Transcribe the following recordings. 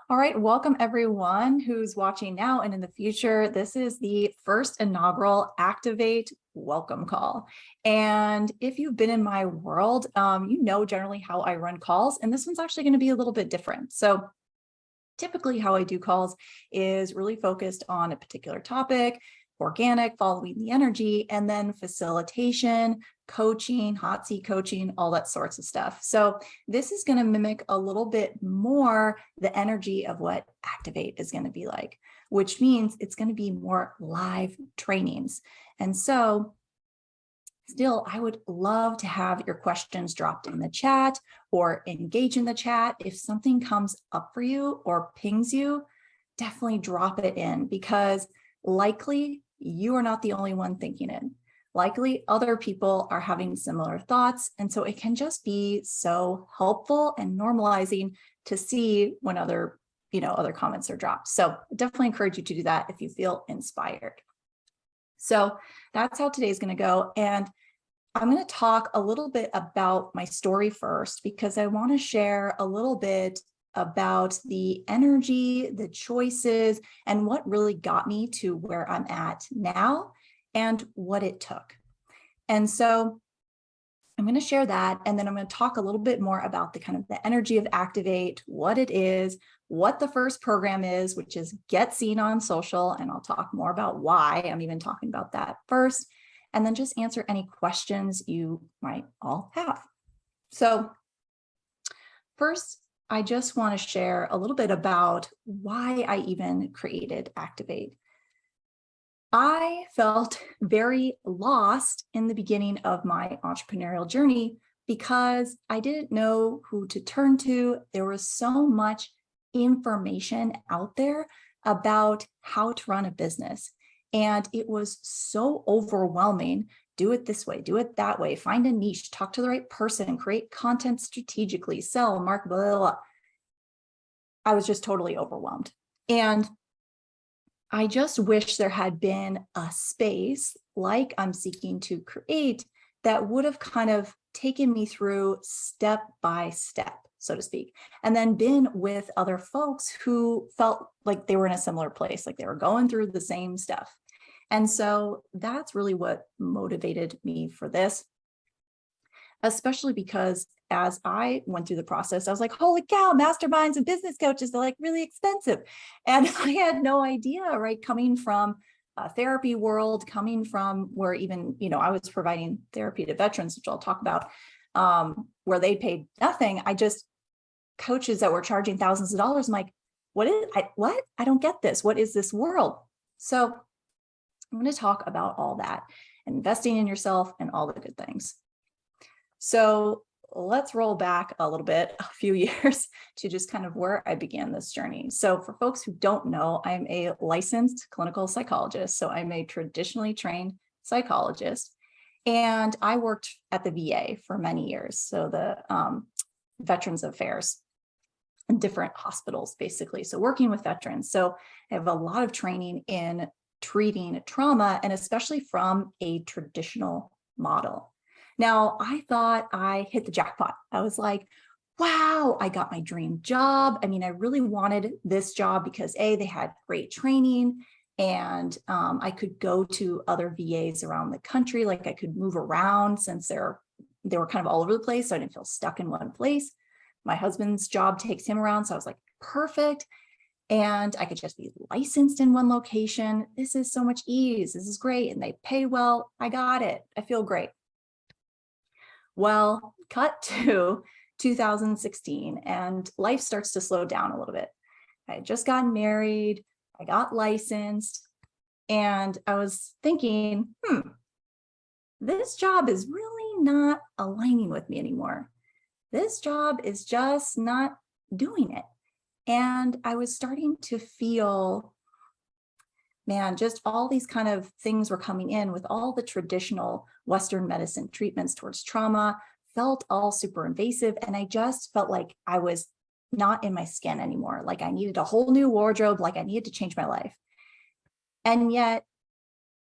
All right, welcome everyone who's watching now and in the future. This is the first inaugural Activate welcome call. And if you've been in my world, you know generally how I run calls, and this one's actually going to be a little bit different. So typically how I do calls is really focused on a particular topic, organic, following the energy, and then facilitation, coaching, hot seat coaching, all that sorts of stuff. So this is going to mimic a little bit more the energy of what Activate is going to be like, which means it's going to be more live trainings. And so still, I would love to have your questions dropped in the chat or engage in the chat. If something comes up for you or pings you, definitely drop it in, because likely you are not the only one thinking it. Likely other people are having similar thoughts. And so it can just be so helpful and normalizing to see when other comments are dropped. So definitely encourage you to do that if you feel inspired. So that's how today's going to go. And I'm going to talk a little bit about my story first, because I want to share a little bit about the energy, the choices, and what really got me to where I'm at now and what it took. And so I'm going to share that, and then I'm going to talk a little bit more about the kind of the energy of Activate, what it is, what the first program is, which is Get Seen on Social, and I'll talk more about why I'm even talking about that first, and then just answer any questions you might all have. So first, I just want to share a little bit about why I even created Activate. I felt very lost in the beginning of my entrepreneurial journey because I didn't know who to turn to. There was so much information out there about how to run a business, and it was so overwhelming. Do it this way, do it that way, find a niche, talk to the right person, create content strategically, sell, market, blah, blah, blah. I was just totally overwhelmed. And I just wish there had been a space like I'm seeking to create that would have kind of taken me through step by step, so to speak, and then been with other folks who felt like they were in a similar place, like they were going through the same stuff. And so that's really what motivated me for this, especially because as I went through the process, I was like, holy cow, masterminds and business coaches, they're like really expensive. And I had no idea, right? Coming from a therapy world, coming from where even, I was providing therapy to veterans, which I'll talk about, where they paid nothing. Coaches that were charging thousands of dollars. I'm like, what? I don't get this. What is this world? So I'm going to talk about all that, investing in yourself and all the good things. So let's roll back a little bit, a few years, to just kind of where I began this journey. So for folks who don't know, I'm a licensed clinical psychologist. So I'm a traditionally trained psychologist, and I worked at the VA for many years. So the Veterans Affairs in different hospitals, basically. So working with veterans. So I have a lot of training in treating trauma, and especially from a traditional model. Now, I thought I hit the jackpot. I was like, wow, I got my dream job. I mean, I really wanted this job because they had great training, and I could go to other VAs around the country. Like I could move around since they were kind of all over the place. So I didn't feel stuck in one place. My husband's job takes him around. So I was like, perfect. And I could just be licensed in one location. This is so much ease. This is great. And they pay well. I got it. I feel great. Well, cut to 2016, and life starts to slow down a little bit. I had just gotten married. I got licensed, and I was thinking, this job is really not aligning with me anymore. This job is just not doing it. And I was starting to feel, man, just all these kind of things were coming in with all the traditional Western medicine treatments towards trauma, felt all super invasive. And I just felt like I was not in my skin anymore. Like I needed a whole new wardrobe, like I needed to change my life. And yet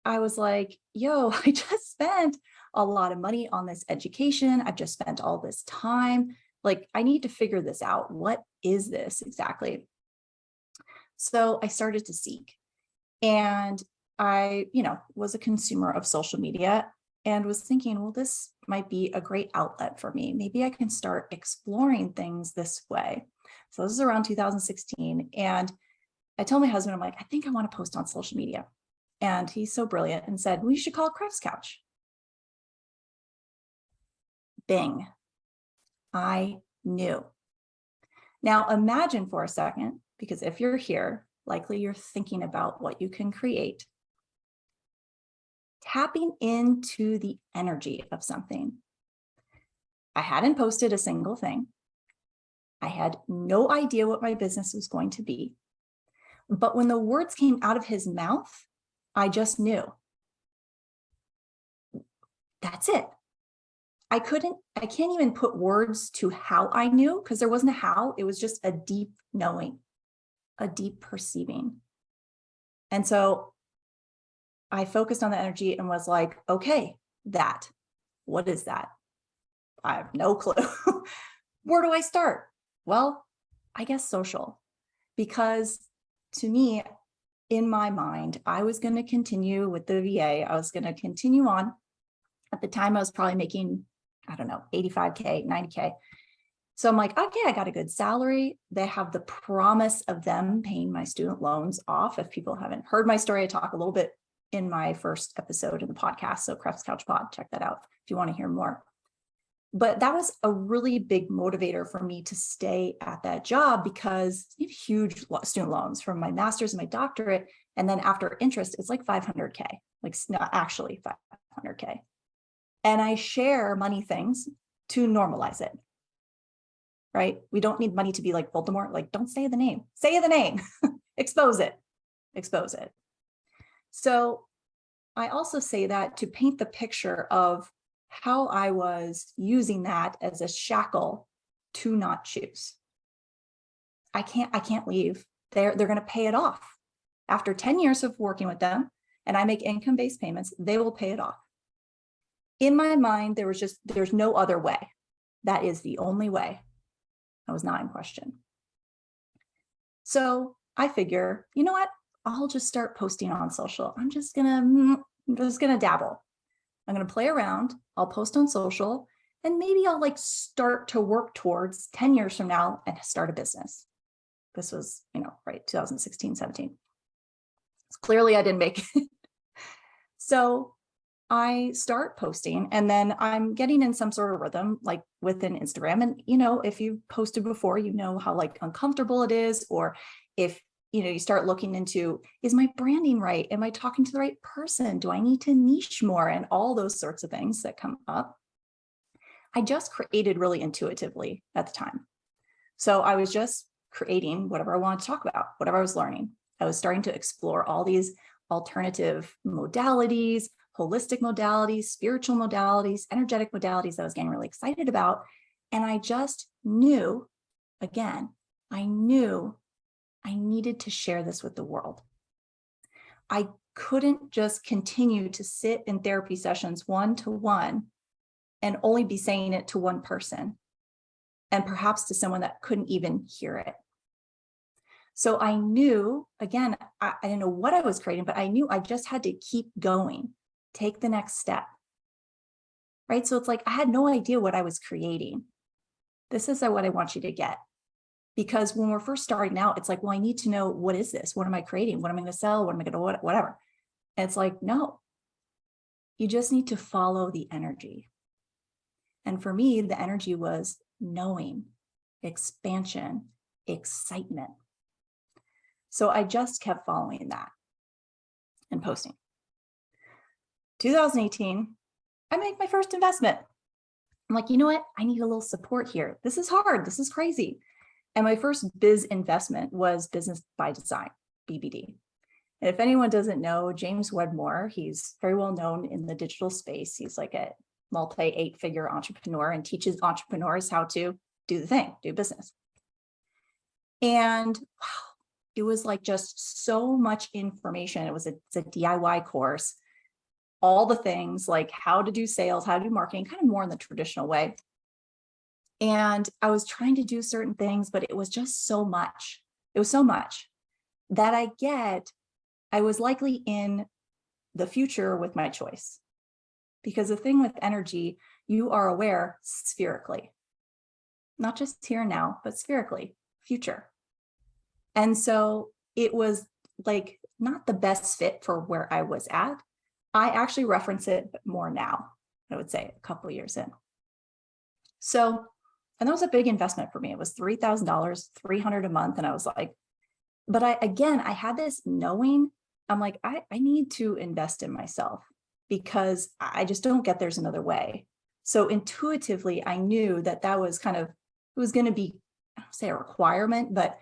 I was like, yo, I just spent a lot of money on this education. I've just spent all this time. Like, I need to figure this out. What is this exactly? So I started to seek, and I, was a consumer of social media and was thinking, well, this might be a great outlet for me. Maybe I can start exploring things this way. So this is around 2016. And I told my husband, I'm like, I think I want to post on social media. And he's so brilliant and said, we should call it Kreft's Couch. Bing. I knew. Now imagine for a second, because if you're here, likely you're thinking about what you can create. Tapping into the energy of something. I hadn't posted a single thing. I had no idea what my business was going to be. But when the words came out of his mouth, I just knew. That's it. I can't even put words to how I knew, because there wasn't a how. It was just a deep knowing, a deep perceiving. And so I focused on the energy and was like, okay, what is that? I have no clue. Where do I start? Well, I guess social, because to me, in my mind, I was going to continue with the VA. I was going to continue on. At the time, I was probably making, I don't know, 85K, 90K. So I'm like, okay, I got a good salary. They have the promise of them paying my student loans off. If people haven't heard my story, I talk a little bit in my first episode in the podcast. So Kreft's Couch Pod, check that out if you want to hear more. But that was a really big motivator for me to stay at that job, because you have huge student loans from my master's and my doctorate. And then after interest, it's like 500K, like not actually 500K. And I share money things to normalize it, right? We don't need money to be like Voldemort, like don't say the name, expose it. So I also say that to paint the picture of how I was using that as a shackle to not choose. I can't leave. They're going to pay it off. After 10 years of working with them, and I make income-based payments, they will pay it off. In my mind, there's no other way. That is the only way. I was not in question. So I figure, you know what? I'll just start posting on social. I'm just gonna dabble. I'm gonna play around. I'll post on social, and maybe I'll like start to work towards 10 years from now and start a business. This was, right, 2016, 17. Clearly I didn't make it. So I start posting, and then I'm getting in some sort of rhythm, like within Instagram. And, if you've posted before, you know how like uncomfortable it is, or if, you start looking into, is my branding right? Am I talking to the right person? Do I need to niche more? And all those sorts of things that come up. I just created really intuitively at the time. So I was just creating whatever I wanted to talk about, whatever I was learning. I was starting to explore all these alternative modalities, holistic modalities, spiritual modalities, energetic modalities that I was getting really excited about. And I just knew, I knew I needed to share this with the world. I couldn't just continue to sit in therapy sessions one-to-one and only be saying it to one person, and perhaps to someone that couldn't even hear it. So I knew, again, I didn't know what I was creating, but I knew I just had to keep going, take the next step, right? So it's like, I had no idea what I was creating. This is what I want you to get. Because when we're first starting out, it's like, well, I need to know, what is this? What am I creating? What am I going to sell? What am I going to, whatever. And it's like, no, you just need to follow the energy. And for me, the energy was knowing, expansion, excitement. So I just kept following that and posting. 2018, I make my first investment. I'm like, you know what? I need a little support here. This is hard. This is crazy. And my first biz investment was Business by Design, BBD. And if anyone doesn't know, James Wedmore, he's very well known in the digital space. He's like a multi-8-figure entrepreneur and teaches entrepreneurs how to do the thing, do business. And wow, it was like just so much information. It's a DIY course, all the things like how to do sales, how to do marketing, kind of more in the traditional way. And I was trying to do certain things, but it was just so much. It was so much that I get, I was likely in the future with my choice. Because the thing with energy, you are aware spherically, not just here and now, but spherically, future. And so it was like not the best fit for where I was at. I actually reference it more now, I would say a couple of years in. So, and that was a big investment for me. It was $3,000, $300 a month. And I was like, but I had this knowing, I'm like, I need to invest in myself because I just don't get there's another way. So intuitively, I knew that that was kind of, it was going to be, I don't say a requirement, but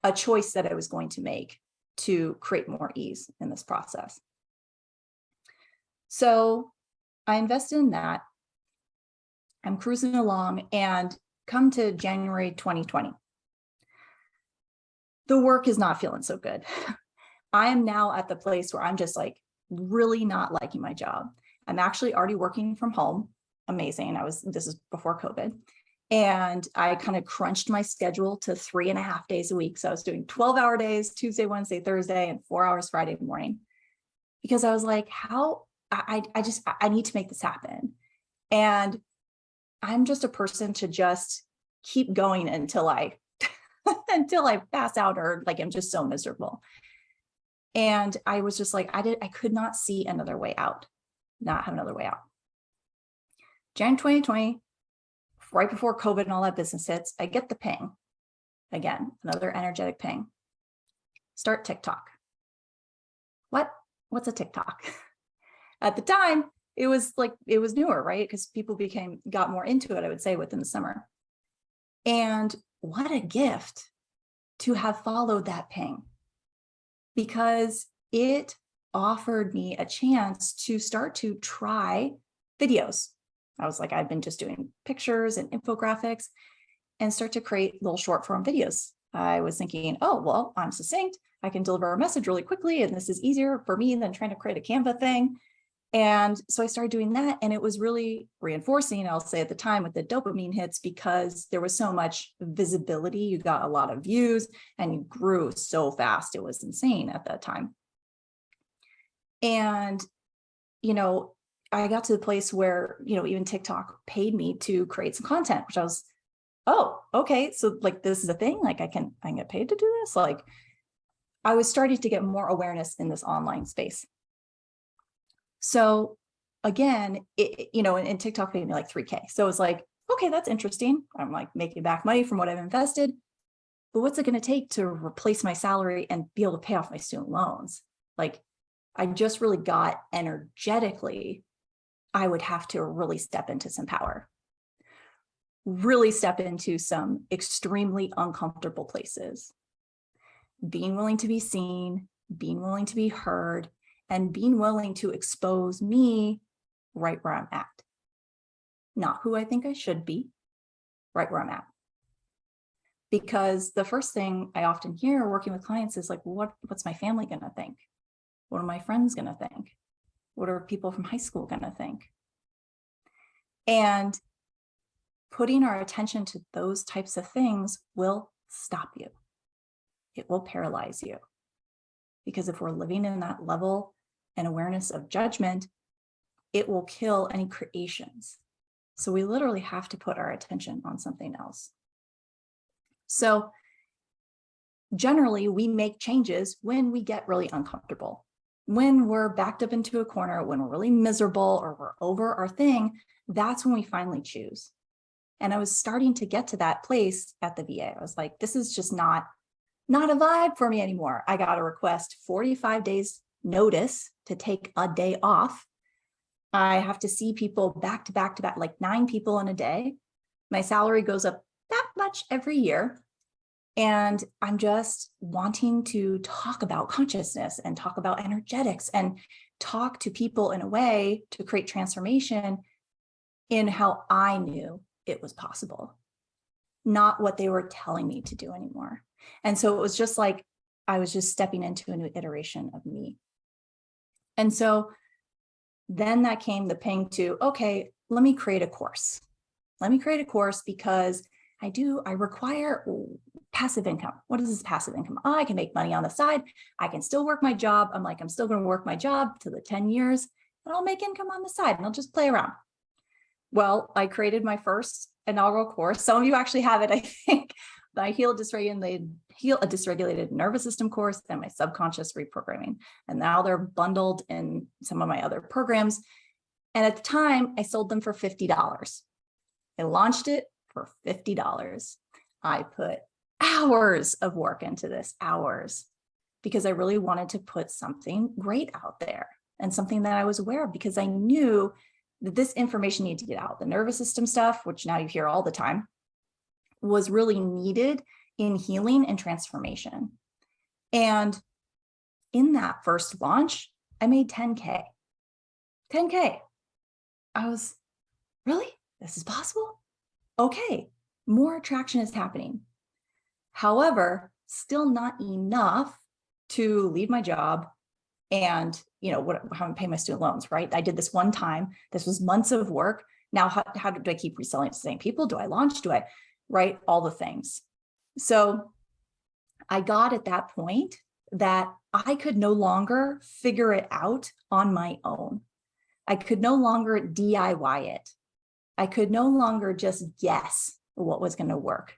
a choice that I was going to make to create more ease in this process. So I invested in that. I'm cruising along and come to January 2020. The work is not feeling so good. I am now at the place where I'm just like really not liking my job. I'm actually already working from home. Amazing. This is before COVID. And I kind of crunched my schedule to 3.5 days a week. So I was doing 12-hour days, Tuesday, Wednesday, Thursday, and 4 hours Friday morning. Because I was like, I need to make this happen. And I'm just a person to just keep going until I pass out or like I'm just so miserable. And I was just like, I could not see another way out, not have another way out. Jan 2020, right before COVID and all that business hits, I get the ping. Again, another energetic ping. Start TikTok. What's a TikTok? At the time, it was newer, right? Because people got more into it, I would say, within the summer. And what a gift to have followed that ping, because it offered me a chance to start to try videos. I was like, I've been just doing pictures and infographics and start to create little short form videos. I was thinking, oh, well, I'm succinct. I can deliver a message really quickly. And this is easier for me than trying to create a Canva thing. And so I started doing that, and it was really reinforcing, I'll say at the time, with the dopamine hits, because there was so much visibility. You got a lot of views and you grew so fast. It was insane at that time. And, I got to the place where, even TikTok paid me to create some content, which I was, oh, okay. So like, this is a thing, like I can get paid to do this. Like I was starting to get more awareness in this online space. So again, and TikTok paid me like $3,000. So it was like, okay, that's interesting. I'm like making back money from what I've invested, but what's it going to take to replace my salary and be able to pay off my student loans? Like I just really got energetically, I would have to really step into some power, really step into some extremely uncomfortable places, being willing to be seen, being willing to be heard, and being willing to expose me right where I'm at. Not who I think I should be, right where I'm at. Because the first thing I often hear working with clients is like, what's my family going to think? What are my friends going to think? What are people from high school going to think? And putting our attention to those types of things will stop you. It will paralyze you. Because if we're living in that level and awareness of judgment, it will kill any creations. So we literally have to put our attention on something else. So generally, we make changes when we get really uncomfortable, when we're backed up into a corner, when we're really miserable or we're over our thing. That's when we finally choose. And I was starting to get to that place at the VA. I was like, this is just not a vibe for me anymore. I got a request 45 days notice to take a day off. I have to see people back to back, like 9 people in a day. My salary goes up that much every year. And I'm just wanting to talk about consciousness and talk about energetics and talk to people in a way to create transformation in how I knew it was possible, not what they were telling me to do anymore. And so it was just like, I was just stepping into a new iteration of me. And so then that came the ping to, okay, let me create a course. Let me create a course because I require passive income. What is this passive income? Oh, I can make money on the side. I can still work my job. I'm still going to work my job to the 10 years, and I'll make income on the side and I'll just play around. Well, I created my first inaugural course. Some of you actually have it, I think. I Heal a Dysregulated Nervous System course and my Subconscious Reprogramming. And now they're bundled in some of my other programs. And at the time, I sold them for $50. I launched it for $50. I put hours of work into this, hours, because I really wanted to put something great out there and something that I was aware of, because I knew that this information needed to get out. The nervous system stuff, which now you hear all the time, was really needed in healing and transformation. And in that first launch, I made 10K. 10K. I was, really? This is possible? Okay, more traction is happening. However, still not enough to leave my job and, how to pay my student loans, right? I did this one time. This was months of work. Now, how do I keep reselling it to the same people? Do I launch? Do I, right? All the things. So I got at that point that I could no longer figure it out on my own. I could no longer DIY it. I could no longer just guess what was going to work.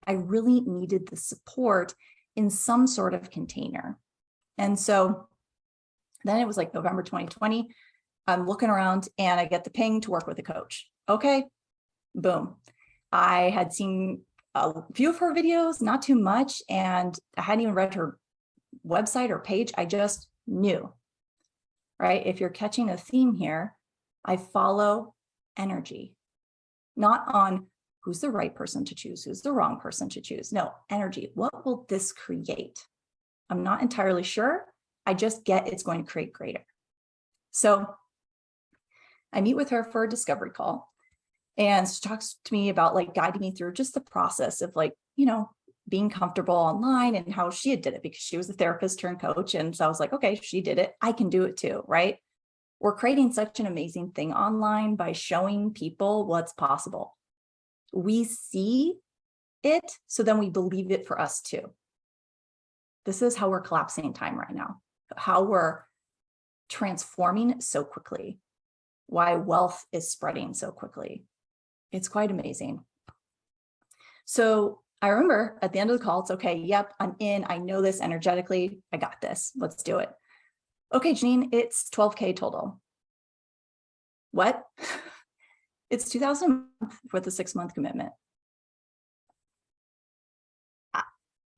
I really needed the support in some sort of container. And so then it was like November 2020. I'm looking around and I get the ping to work with a coach. Okay, boom. I had seen a few of her videos, not too much, and I hadn't even read her website or page. I just knew, right? If you're catching a theme here, I follow energy, not on who's the right person to choose, who's the wrong person to choose. No, energy. What will this create? I'm not entirely sure. I just get it's going to create greater. So I meet with her for a discovery call, and she talks to me about guiding me through just the process of being comfortable online and how she had did it, because she was a therapist turned coach. And so I was like, okay, she did it, I can do it too, right? We're creating such an amazing thing online by showing people what's possible. We see it, so then we believe it for us too. This is how we're collapsing time right now, how we're transforming so quickly, why wealth is spreading so quickly. It's quite amazing. So I remember at the end of the call, it's okay. Yep, I'm in. I know this energetically. I got this. Let's do it. Okay, Janine, it's 12K total. What? It's $2,000 with a 6-month commitment.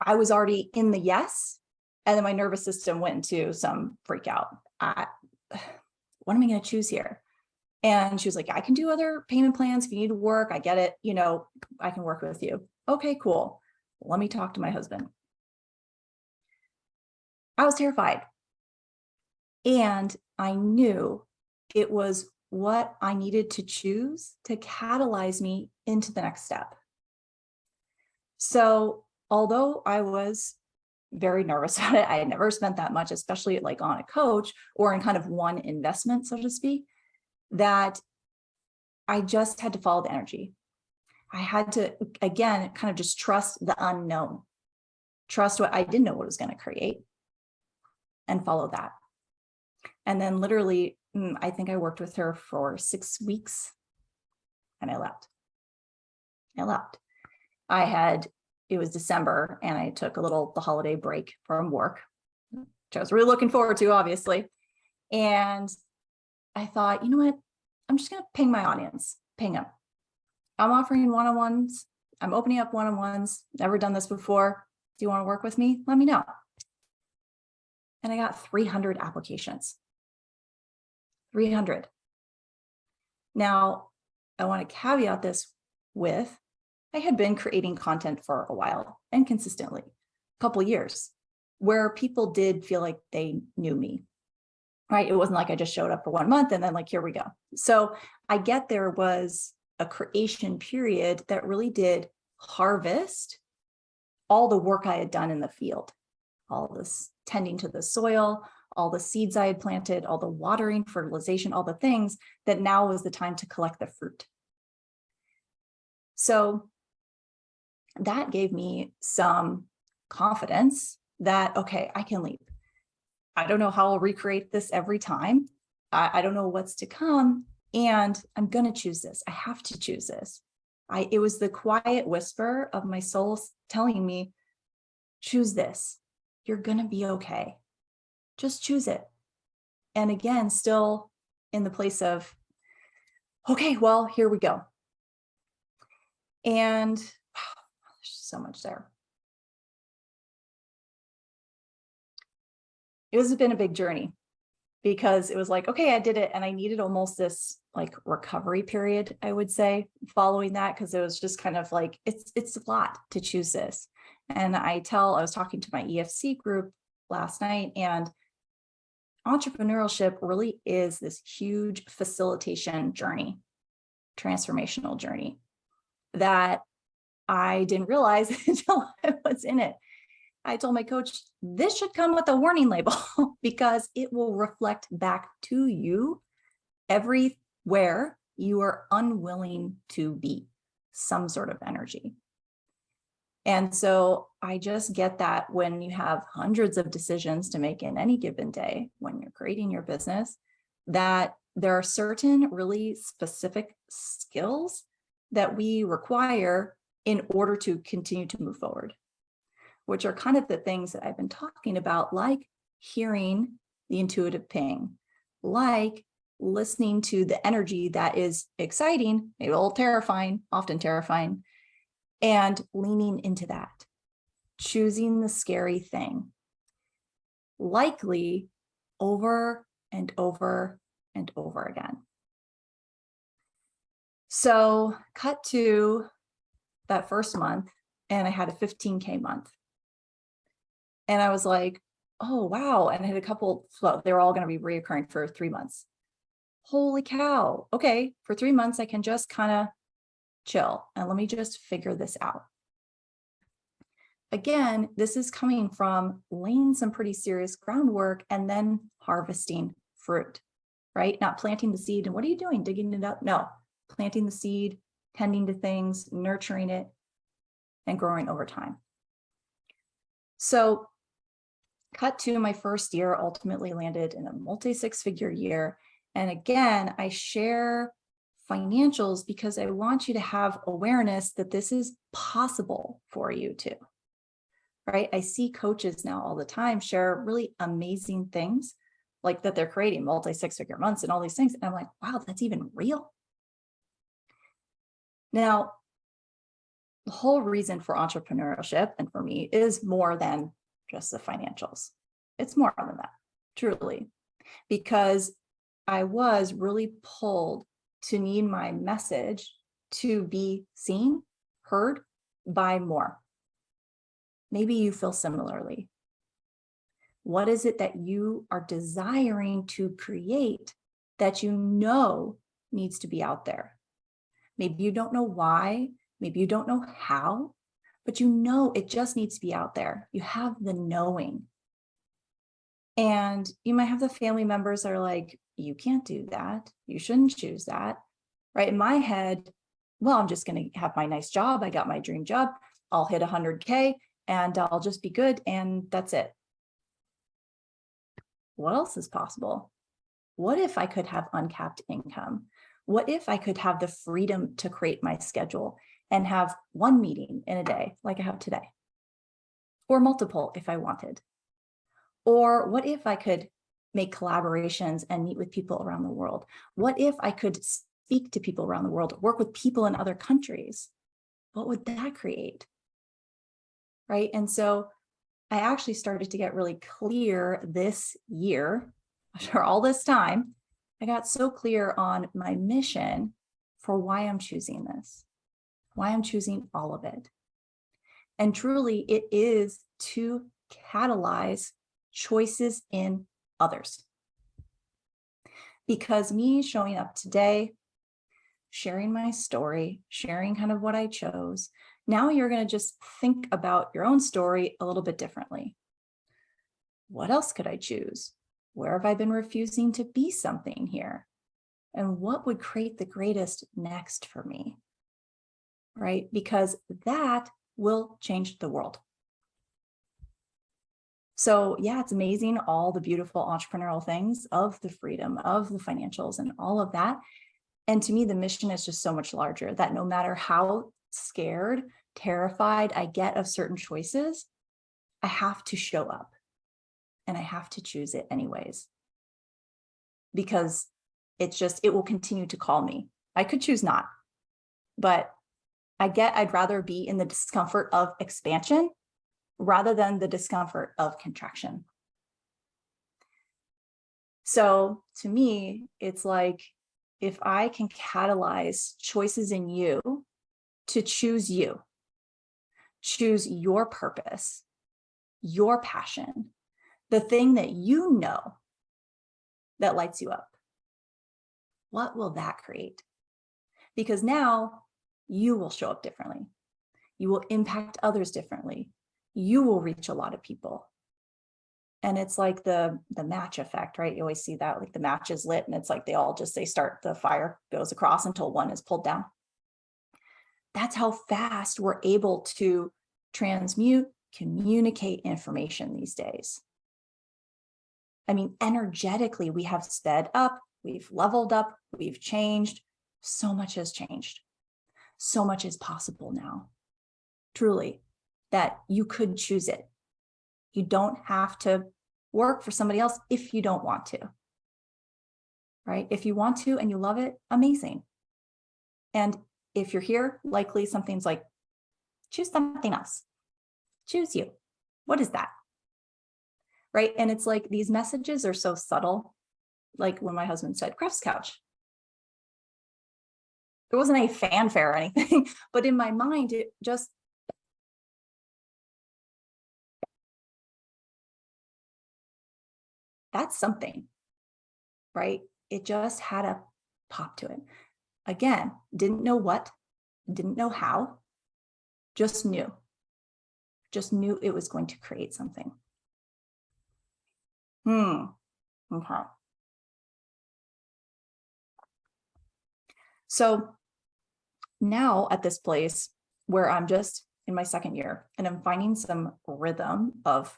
I was already in the yes, and then my nervous system went into some freak out. What am I going to choose here? And she was like, I can do other payment plans if you need to work. I get it. I can work with you. Okay, cool. Let me talk to my husband. I was terrified. And I knew it was what I needed to choose to catalyze me into the next step. So although I was very nervous about it, I had never spent that much, especially on a coach or in kind of one investment, so to speak, that I just had to follow the energy. I had to, again, kind of just trust the unknown, trust what I didn't know what it was going to create, and follow that. And then literally, I think I worked with her for 6 weeks and I left. It was December, and I took the holiday break from work, which I was really looking forward to, obviously. And I thought, you know what? I'm just going to ping my audience, ping them. I'm offering one-on-ones. I'm opening up one-on-ones. Never done this before. Do you want to work with me? Let me know. And I got 300 applications. 300. Now, I want to caveat this with, I had been creating content for a while and consistently, a couple of years, where people did feel like they knew me, right? It wasn't like I just showed up for 1 month and then here we go. So I get there was a creation period that really did harvest all the work I had done in the field, all this tending to the soil, all the seeds I had planted, all the watering, fertilization, all the things that now was the time to collect the fruit. So that gave me some confidence that, okay, I can leap. I don't know how I'll recreate this every time. I don't know what's to come. And I'm going to choose this. I have to choose this. It was the quiet whisper of my soul telling me, choose this. You're going to be okay. Just choose it. And again, still in the place of, okay, well, here we go. And there's so much there. It has been a big journey because it was like, okay, I did it. And I needed almost this like recovery period, I would say, following that, because it was just kind of like, it's a lot to choose this. And I was talking to my EFC group last night, and entrepreneurship really is this huge facilitation journey, transformational journey that I didn't realize until I was in it. I told my coach, this should come with a warning label because it will reflect back to you everywhere you are unwilling to be, some sort of energy. And so I just get that when you have hundreds of decisions to make in any given day, when you're creating your business, that there are certain really specific skills that we require in order to continue to move forward, which are kind of the things that I've been talking about, like hearing the intuitive ping, like listening to the energy that is exciting, maybe a little terrifying, often terrifying, and leaning into that, choosing the scary thing, likely over and over and over again. So cut to that first month, and I had a 15K month. And I was like, oh, wow. And I had a couple, well, they're all going to be reoccurring for 3 months. Holy cow. Okay. For 3 months, I can just kind of chill and let me just figure this out. Again, this is coming from laying some pretty serious groundwork and then harvesting fruit, right? Not planting the seed and what are you doing? Digging it up? No, planting the seed, tending to things, nurturing it, and growing over time. So cut to my first year, ultimately landed in a multi-six-figure year. And again, I share financials because I want you to have awareness that this is possible for you too, right? I see coaches now all the time share really amazing things like that they're creating multi-six-figure months and all these things. And I'm like, wow, that's even real. Now, the whole reason for entrepreneurship and for me is more than just the financials. It's more than that, truly, because I was really pulled to need my message to be seen, heard by more. Maybe you feel similarly. What is it that you are desiring to create that you know needs to be out there? Maybe you don't know why, maybe you don't know how, but you know it just needs to be out there. You have the knowing. And you might have the family members that are like, you can't do that. You shouldn't choose that. Right? In my head, well, I'm just going to have my nice job. I got my dream job. I'll hit 100K and I'll just be good. And that's it. What else is possible? What if I could have uncapped income? What if I could have the freedom to create my schedule and have one meeting in a day like I have today? Or multiple if I wanted? Or what if I could make collaborations and meet with people around the world? What if I could speak to people around the world, work with people in other countries? What would that create? Right? And so I actually started to get really clear this year, after all this time. I got so clear on my mission for why I'm choosing this, why I'm choosing all of it. And truly, it is to catalyze choices in others. Because me showing up today, sharing my story, sharing kind of what I chose, now you're going to just think about your own story a little bit differently. What else could I choose? Where have I been refusing to be something here? And what would create the greatest next for me? Right? Because that will change the world. So yeah, it's amazing, all the beautiful entrepreneurial things of the freedom, of the financials and all of that. And to me, the mission is just so much larger, that no matter how scared, terrified I get of certain choices, I have to show up and I have to choose it anyways. Because it will continue to call me. I could choose not, but I'd rather be in the discomfort of expansion rather than the discomfort of contraction. So to me, it's like, if I can catalyze choices in you to choose you, choose your purpose, your passion, the thing that you know that lights you up, what will that create? Because now you will show up differently. You will impact others differently. You will reach a lot of people. And it's like the match effect, right? You always see that, like the match is lit and it's like the fire goes across until one is pulled down. That's how fast we're able to transmute, communicate information these days. I mean, energetically, we have sped up, we've leveled up, we've changed. So much has changed. So much is possible now. Truly, that you could choose it. You don't have to work for somebody else if you don't want to, right? If you want to and you love it, amazing. And if you're here, likely something's like, choose something else. Choose you. What is that? Right? And it's like, these messages are so subtle. Like when my husband said, Kreft's couch. There wasn't any fanfare or anything, but in my mind, it just, that's something, right? It just had a pop to it. Again, didn't know what, didn't know how, just knew it was going to create something. Okay. So now at this place where I'm just in my second year and I'm finding some rhythm of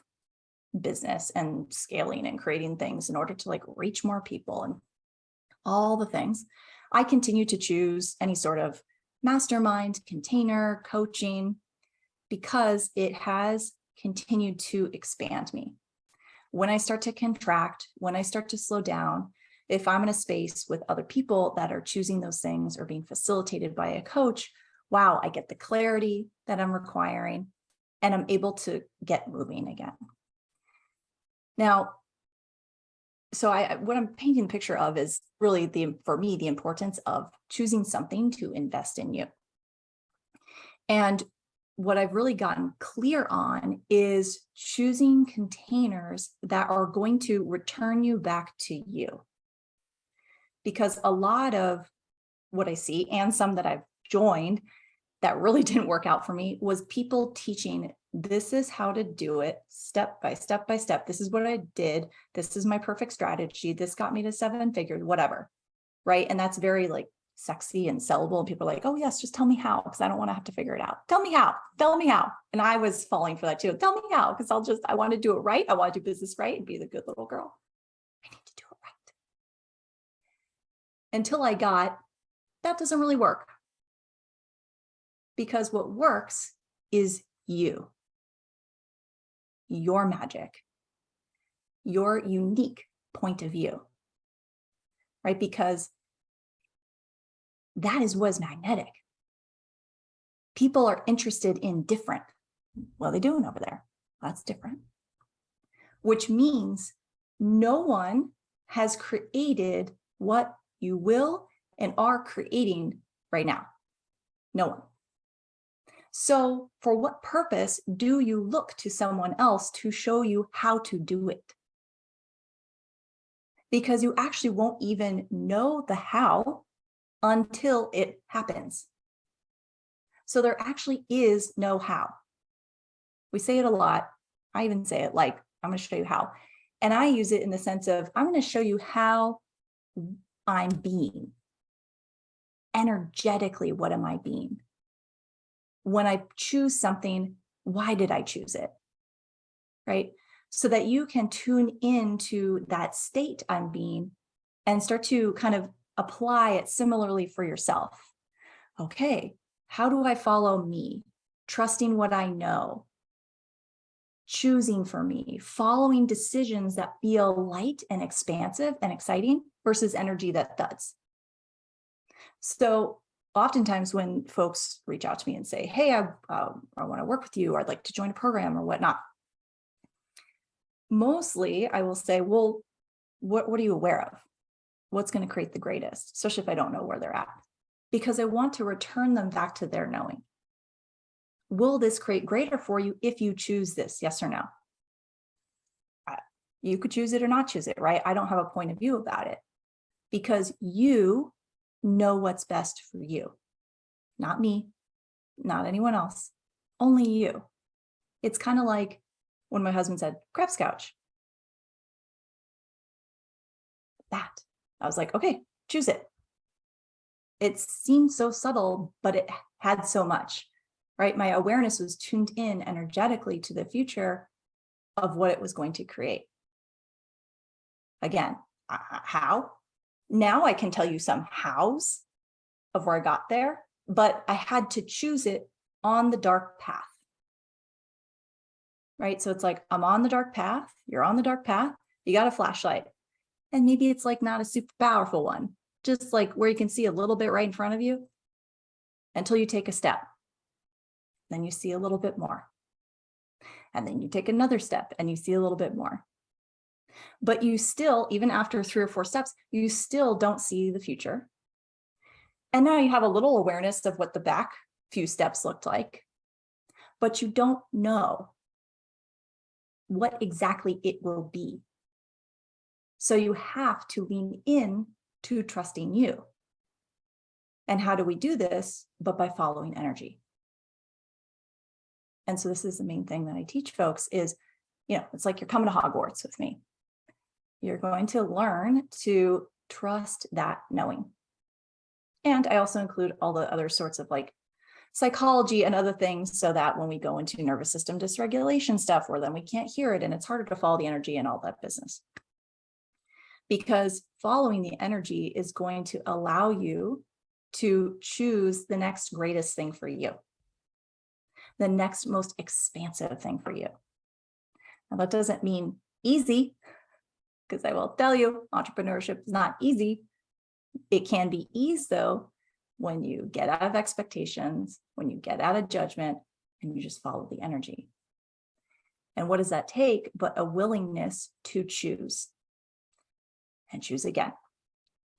business and scaling and creating things in order to like reach more people and all the things, I continue to choose any sort of mastermind, container, coaching, because it has continued to expand me. When I start to contract, when I start to slow down, if I'm in a space with other people that are choosing those things or being facilitated by a coach, wow, I get the clarity that I'm requiring and I'm able to get moving again. Now, so what I'm painting the picture of is really for me, the importance of choosing something to invest in you. And what I've really gotten clear on is choosing containers that are going to return you back to you. Because a lot of what I see, and some that I've joined that really didn't work out for me, was people teaching, this is how to do it step by step by step. This is what I did. This is my perfect strategy. This got me to 7 figures, whatever. Right. And that's very like sexy and sellable. And people are like, oh yes, just tell me how, because I don't want to have to figure it out. Tell me how. And I was falling for that too. Tell me how, because I want to do it right. I want to do business right and be the good little girl. I need to do it right. Until I got, that doesn't really work. Because what works is you, your magic, your unique point of view, right? Because that is what's magnetic. People are interested in different. What are they doing over there? That's different. Which means no one has created what you will and are creating right now. No one. So for what purpose do you look to someone else to show you how to do it? Because you actually won't even know the how until it happens. So there actually is no how. We say it a lot. I even say it like, I'm going to show you how. And I use it in the sense of, I'm going to show you how I'm being. Energetically, what am I being? when I choose something, why did I choose it? Right? So that you can tune into that state I'm being and start to kind of apply it similarly for yourself. Okay, how do I follow me? Trusting what I know, choosing for me, following decisions that feel light and expansive and exciting versus energy that thuds. So oftentimes when folks reach out to me and say, hey, I want to work with you, or I'd like to join a program or whatnot, mostly I will say, well, what are you aware of? What's going to create the greatest, especially if I don't know where they're at? Because I want to return them back to their knowing. Will this create greater for you if you choose this? Yes or no? You could choose it or not choose it, right? I don't have a point of view about it because you know what's best for you. Not me, not anyone else, only you. It's kind of like when my husband said, Kreft couch. That. I was like, okay, choose it. It seemed so subtle, but it had so much, right? My awareness was tuned in energetically to the future of what it was going to create. Again, how? Now I can tell you some hows of where I got there, but I had to choose it on the dark path, right? So it's like, I'm on the dark path, you're on the dark path, you got a flashlight, and maybe it's like not a super powerful one, just like where you can see a little bit right in front of you until you take a step. Then you see a little bit more. And then you take another step and you see a little bit more. But you still, even after 3 or 4 steps, you still don't see the future. And now you have a little awareness of what the back few steps looked like, but you don't know what exactly it will be. So you have to lean in to trusting you. And how do we do this? But by following energy. And so this is the main thing that I teach folks is, it's like you're coming to Hogwarts with me. You're going to learn to trust that knowing. And I also include all the other sorts of like psychology and other things so that when we go into nervous system dysregulation stuff, where then we can't hear it and it's harder to follow the energy and all that business. Because following the energy is going to allow you to choose the next greatest thing for you, the next most expansive thing for you. Now, that doesn't mean easy, because I will tell you, entrepreneurship is not easy. It can be ease, though, when you get out of expectations, when you get out of judgment, and you just follow the energy. And what does that take but a willingness to choose? And choose again,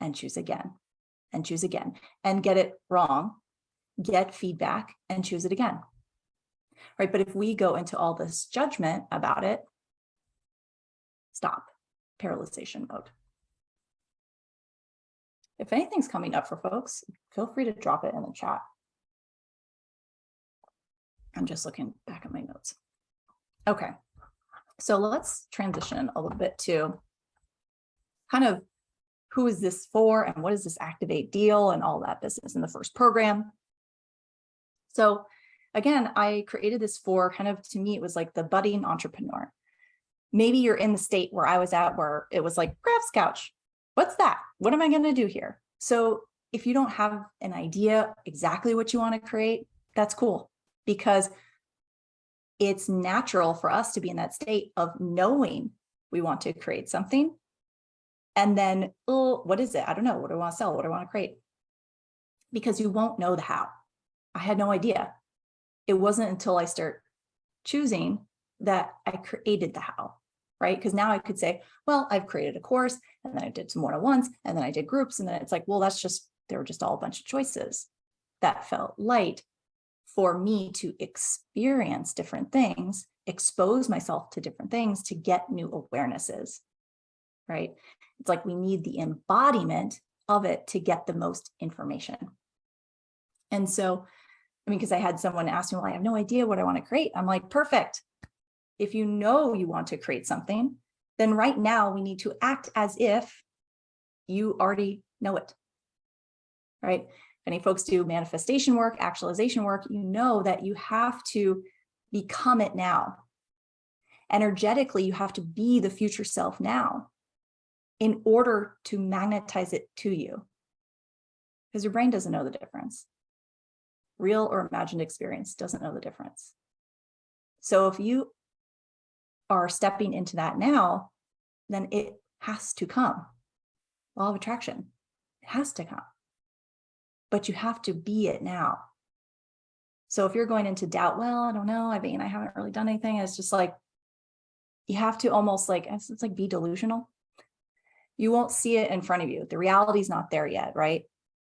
and choose again, and choose again, and get it wrong, get feedback, and choose it again. Right? But if we go into all this judgment about it, stop, paralyzation mode. If anything's coming up for folks, feel free to drop it in the chat. I'm just looking back at my notes. Okay, so let's transition a little bit to kind of who is this for and what is this Activate deal and all that business in the first program. So again, I created this for kind of, to me, it was like the budding entrepreneur. Maybe you're in the state where I was at, where it was like, Kreft couch, what's that? What am I going to do here? So if you don't have an idea exactly what you want to create, that's cool, because it's natural for us to be in that state of knowing we want to create something. And then, oh, what is it? I don't know. What do I want to sell? What do I want to create? Because you won't know the how. I had no idea. It wasn't until I start choosing that I created the how, right? Because now I could say, well, I've created a course, and then I did some one-on-ones, and then I did groups. And then it's like, well, they were just all a bunch of choices that felt light for me to experience different things, expose myself to different things to get new awarenesses, right? It's like we need the embodiment of it to get the most information. And so, because I had someone ask me, well, I have no idea what I want to create. I'm like, perfect. If you know you want to create something, then right now we need to act as if you already know it, right? any folks do manifestation work, actualization work, you know that you have to become it now. Energetically, you have to be the future self now in order to magnetize it to you. Because your brain doesn't know the difference. Real or imagined experience doesn't know the difference. So if you are stepping into that now, then it has to come. Law of attraction, it has to come. But you have to be it now. So if you're going into doubt, well, I don't know, I mean, I haven't really done anything. It's just like, you have to almost like, it's like be delusional. You won't see it in front of you. The reality's not there yet, right?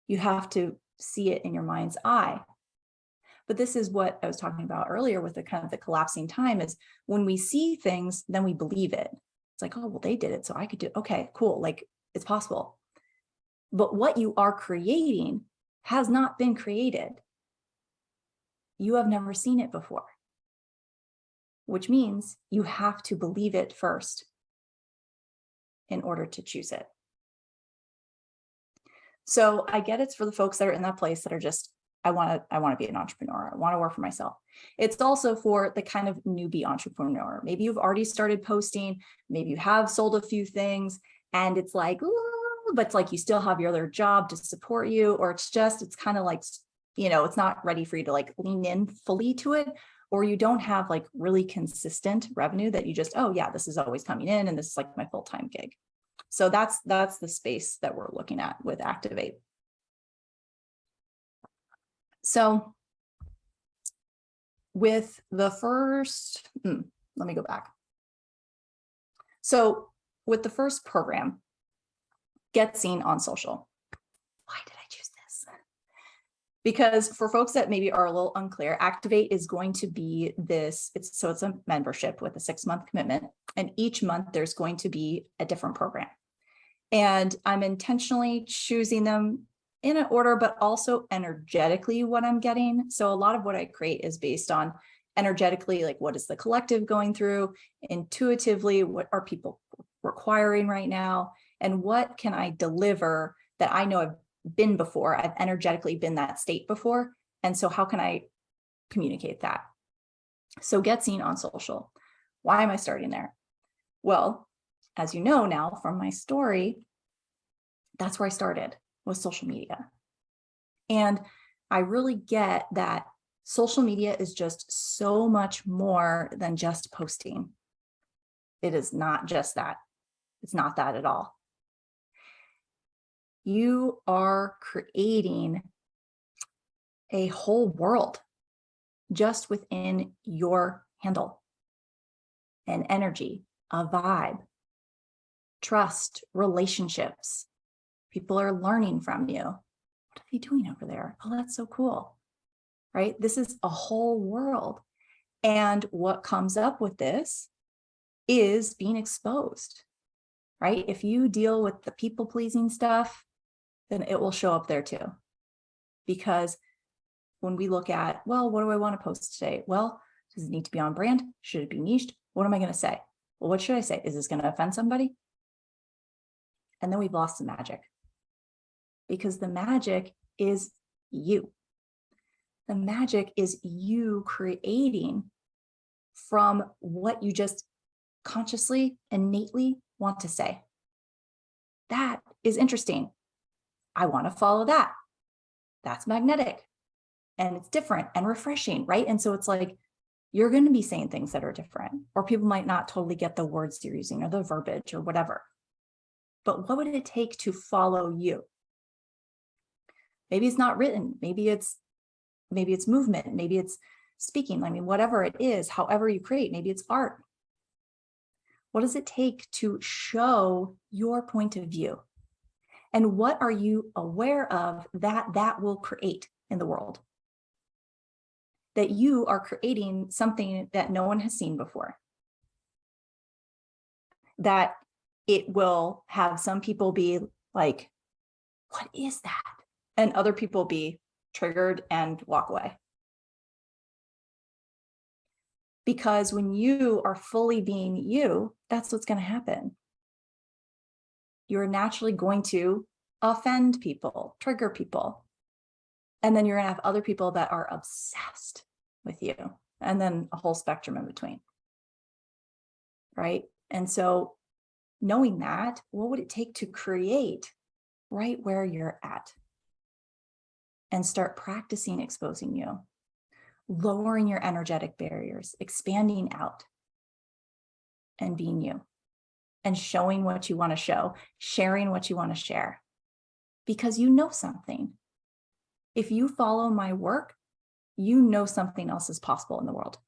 You have to see it in your mind's eye. But this is what I was talking about earlier with the kind of the collapsing time is when we see things, then we believe it. It's like, oh, well, they did it, so I could do it. Okay, cool. Like it's possible. But what you are creating has not been created. You have never seen it before, which means you have to believe it first in order to choose it. So I get it's for the folks that are in that place that are just, I want to be an entrepreneur. I want to work for myself. It's also for the kind of newbie entrepreneur. Maybe you've already started posting, maybe you have sold a few things and it's like, ooh, but it's like you still have your other job to support you, or it's kind of like, you know, it's not ready for you to like lean in fully to it, or you don't have like really consistent revenue that you just, oh yeah, this is always coming in and this is like my full-time gig. So that's the space that we're looking at with Activate. So with the first, let me go back. So with the first program, Get Seen on Social. Why did I choose this? Because for folks that maybe are a little unclear, Activate is going to be this, it's a membership with a 6-month commitment. And each month there's going to be a different program. And I'm intentionally choosing them in an order, but also energetically what I'm getting. So a lot of what I create is based on energetically, like what is the collective going through, intuitively, what are people requiring right now, and what can I deliver that I know I've been before, I've energetically been that state before. And so how can I communicate that? So Get Seen on Social. Why am I starting there? Well, as you know now from my story, that's where I started, with social media. And I really get that social media is just so much more than just posting. It is not just that. It's not that at all. You are creating a whole world just within your handle, an energy, a vibe, trust, relationships. People are learning from you. What are they doing over there? Oh, that's so cool, right? This is a whole world. And what comes up with this is being exposed, right? If you deal with the people-pleasing stuff, then it will show up there too. Because when we look at, well, what do I want to post today? Well, does it need to be on brand? Should it be niched? What am I going to say? Well, what should I say? Is this going to offend somebody? And then we've lost the magic. Because the magic is you. The magic is you creating from what you just consciously, innately want to say. That is interesting. I want to follow that. That's magnetic. And it's different and refreshing, right? And so it's like, you're going to be saying things that are different, or people might not totally get the words you're using or the verbiage or whatever. But what would it take to follow you? Maybe it's not written. Maybe it's movement. Maybe it's speaking. I mean, whatever it is, however you create, maybe it's art. What does it take to show your point of view? And what are you aware of that will create in the world? That you are creating something that no one has seen before. That it will have some people be like, what is that? And other people be triggered and walk away. Because when you are fully being you, that's what's going to happen. You're naturally going to offend people, trigger people. And then you're going to have other people that are obsessed with you, and then a whole spectrum in between. Right. And so knowing that, what would it take to create right where you're at and start practicing exposing you, lowering your energetic barriers, expanding out and being you, and showing what you want to show, sharing what you want to share, because you know something. If you follow my work, you know something else is possible in the world,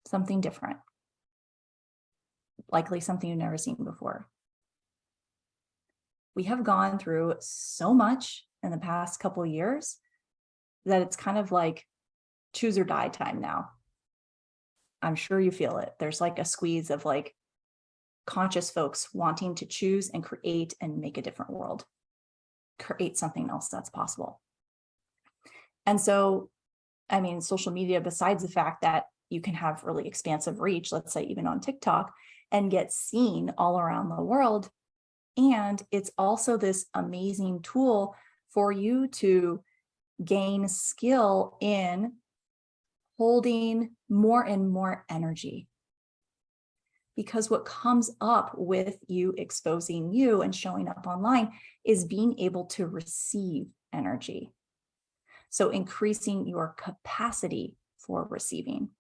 something different, likely something you've never seen before. We have gone through so much in the past couple of years that it's kind of like choose or die time now. I'm sure you feel it. There's like a squeeze of like conscious folks wanting to choose and create and make a different world, create something else that's possible. And so, I mean, social media, besides the fact that you can have really expansive reach, let's say even on TikTok, and get seen all around the world. And it's also this amazing tool for you to gain skill in holding more and more energy. Because what comes up with you exposing you and showing up online is being able to receive energy. So increasing your capacity for receiving,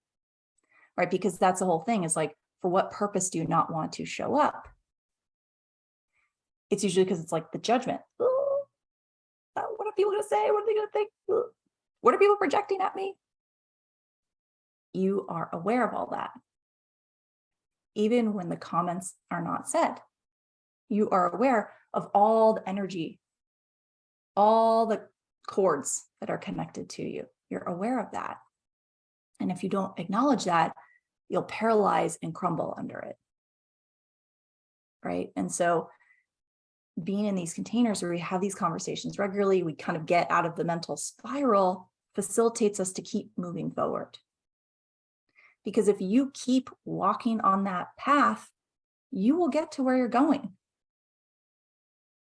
right? Because that's the whole thing, is like, for what purpose do you not want to show up? It's usually because it's like the judgment. Oh, what are people going to say? What are they going to think? What are people projecting at me? You are aware of all that. Even when the comments are not said, you are aware of all the energy, all the cords that are connected to you. You're aware of that. And if you don't acknowledge that, you'll paralyze and crumble under it. Right? And so being in these containers where we have these conversations regularly, we kind of get out of the mental spiral, facilitates us to keep moving forward. Because if you keep walking on that path, you will get to where you're going.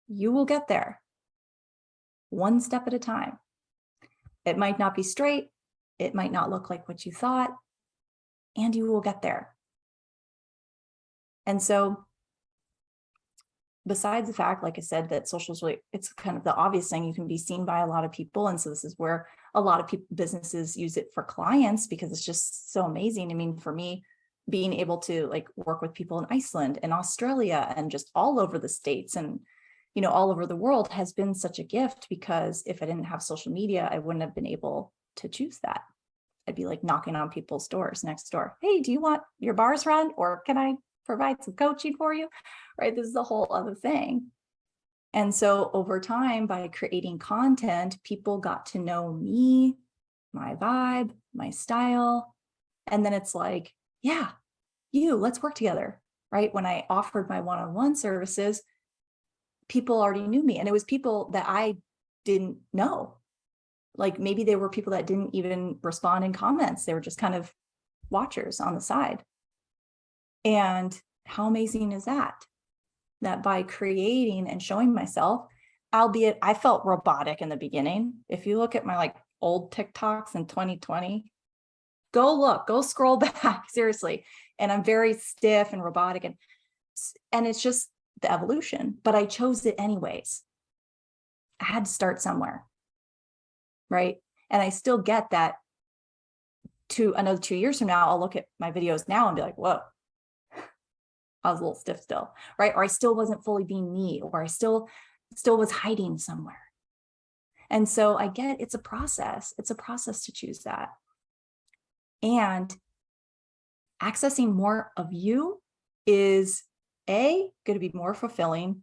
You will get there one step at a time. It might not be straight. It might not look like what you thought, and you will get there. And so besides the fact, like I said, that social is really, it's kind of the obvious thing, you can be seen by a lot of people. And so this is where a lot of people, businesses use it for clients, because it's just so amazing. I mean, for me, being able to like work with people in Iceland and Australia and just all over the States and, you know, all over the world has been such a gift, because if I didn't have social media, I wouldn't have been able to choose that. I'd be like knocking on people's doors next door. Hey, do you want your bars run, or can I provide some coaching for you? Right? This is a whole other thing. And so over time, by creating content, people got to know me, my vibe, my style. And then it's like, yeah, let's work together. Right? When I offered my one-on-one services, people already knew me. And it was people that I didn't know. Like maybe they were people that didn't even respond in comments. They were just kind of watchers on the side. And how amazing is that? That by creating and showing myself, albeit I felt robotic in the beginning. If you look at my like old TikToks in 2020, go scroll back, seriously. And I'm very stiff and robotic, and it's just the evolution, but I chose it anyways. I had to start somewhere, right? And I still get that to another 2 years from now, I'll look at my videos now and be like, whoa, I was a little stiff still, right? Or I still wasn't fully being me, or I still was hiding somewhere. And so I get it's a process. It's a process to choose that. And accessing more of you is A, going to be more fulfilling,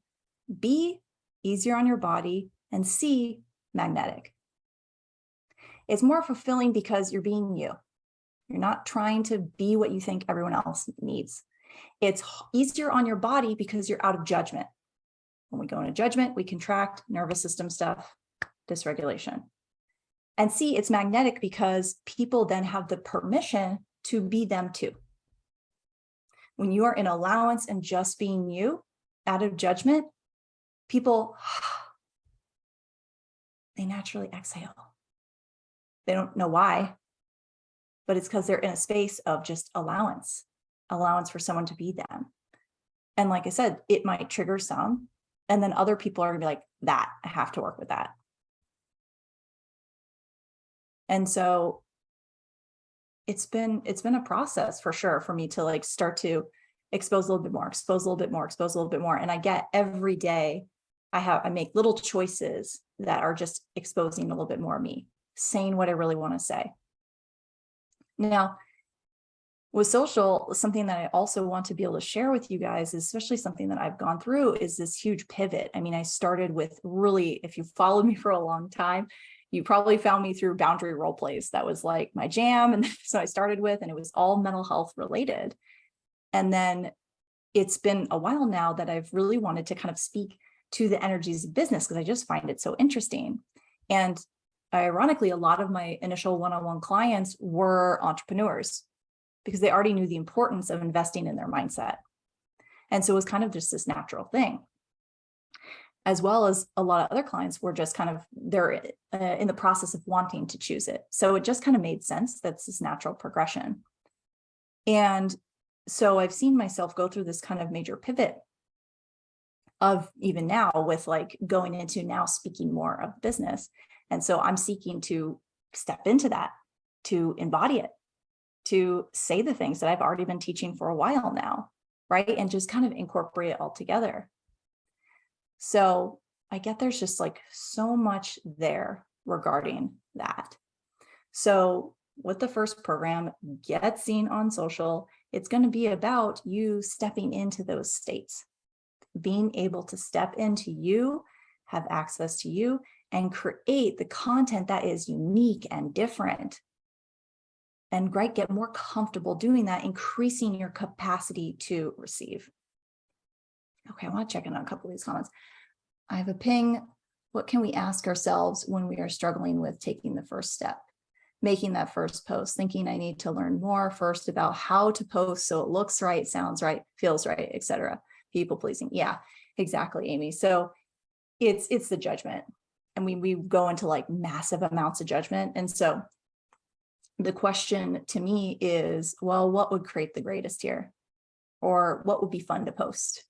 B, easier on your body, and C, magnetic. It's more fulfilling because you're being you. You're not trying to be what you think everyone else needs. It's easier on your body because you're out of judgment. When we go into judgment, we contract, nervous system stuff, dysregulation. And C, it's magnetic because people then have the permission to be them too. When you are in allowance and just being you, out of judgment, people they naturally exhale. They don't know why, but it's because they're in a space of just allowance for someone to be them. And like I said, it might trigger some, and then other people are gonna be like, that, I have to work with that. And so it's been a process for sure for me to like start to expose a little bit more, expose a little bit more, expose a little bit more. And I get every day I make little choices that are just exposing a little bit more of me, saying what I really want to say. Now, with social, something that I also want to be able to share with you guys, especially something that I've gone through, is this huge pivot. I mean, I started with really, if you followed me for a long time, you probably found me through boundary role plays. That was like my jam. And so I started with, and it was all mental health related. And then it's been a while now that I've really wanted to kind of speak to the energies of business because I just find it so interesting. And ironically, a lot of my initial one-on-one clients were entrepreneurs because they already knew the importance of investing in their mindset. And so it was kind of just this natural thing. As well as a lot of other clients were just kind of, they're in the process of wanting to choose it. So it just kind of made sense. That's this natural progression. And so I've seen myself go through this kind of major pivot of even now with like going into now speaking more of business. And so I'm seeking to step into that, to embody it, to say the things that I've already been teaching for a while now, right? And just kind of incorporate it all together. So I get there's just like so much there regarding that. So with the first program, Get Seen on Social, it's going to be about you stepping into those states, being able to step into you, have access to you, and create the content that is unique and different. And right, get more comfortable doing that, increasing your capacity to receive. Okay, I want to check in on a couple of these comments. I have a ping. What can we ask ourselves when we are struggling with taking the first step? Making that first post, thinking I need to learn more first about how to post so it looks right, sounds right, feels right, etc. People pleasing. Yeah, exactly, Amy. So it's the judgment. And we go into like massive amounts of judgment. And so the question to me is, well, what would create the greatest here? Or what would be fun to post?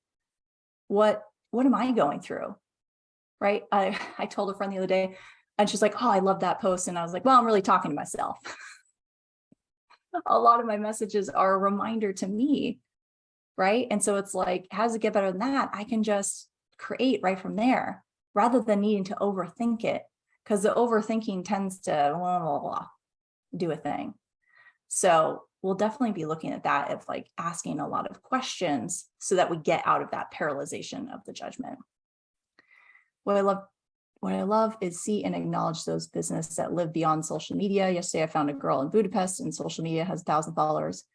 What am I going through? Right? I told a friend the other day, and she's like, oh, I love that post. And I was like, well, I'm really talking to myself. A lot of my messages are a reminder to me, right? And so it's like, how does it get better than that? I can just create right from there rather than needing to overthink it, because the overthinking tends to blah, blah, blah, do a thing. So we'll definitely be looking at that of like asking a lot of questions so that we get out of that paralyzation of the judgment. What I love is see and acknowledge those businesses that live beyond social media. Yesterday, I found a girl in Budapest and social media has 1,000 followers.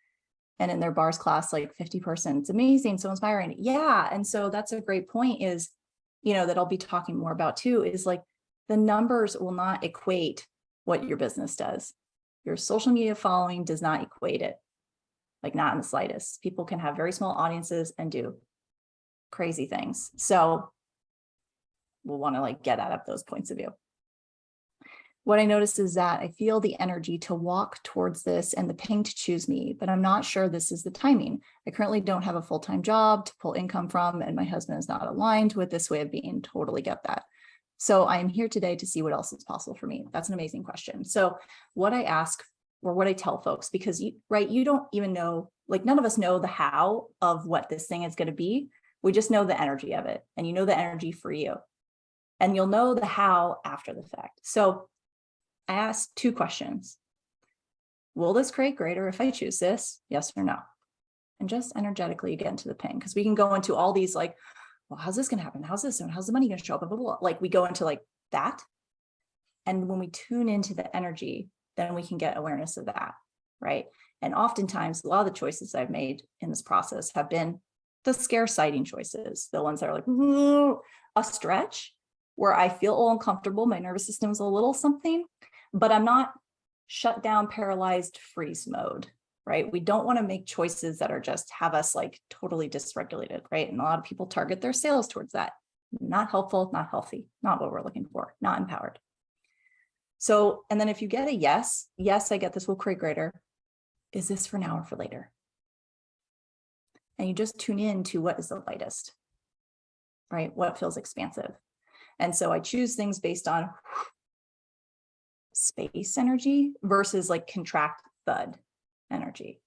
And in their bars class, like 50 person. It's amazing, so inspiring. Yeah. And so that's a great point is, that I'll be talking more about too, is like the numbers will not equate what your business does. Your social media following does not equate it, like not in the slightest. People can have very small audiences and do crazy things. So we'll want to like get at those points of view. What I noticed is that I feel the energy to walk towards this and the ping to choose me, but I'm not sure this is the timing. I currently don't have a full-time job to pull income from, and my husband is not aligned with this way of being. Totally get that. So I'm here today to see what else is possible for me. That's an amazing question. So what I ask or what I tell folks, because you don't even know, like none of us know the how of what this thing is going to be. We just know the energy of it, and the energy for you. And you'll know the how after the fact. So I asked 2 questions. Will this create greater if I choose this? Yes or no? And just energetically get into the ping, because we can go into all these like, well, how's this going to happen? How's this? And how's the money going to show up? Blah, blah, blah. Like we go into like that. And when we tune into the energy, then we can get awareness of that, right? And oftentimes, a lot of the choices I've made in this process have been the scare citing choices, the ones that are like a stretch where I feel all uncomfortable. My nervous system's a little something, but I'm not shut down, paralyzed, freeze mode, right? We don't want to make choices that are just have us like totally dysregulated, right? And a lot of people target their sales towards that. Not helpful, not healthy, not what we're looking for, not empowered. So, and then if you get a yes, I get this will create greater. Is this for now or for later? And you just tune in to what is the lightest, right? What feels expansive. And so I choose things based on space energy versus like contract thud energy.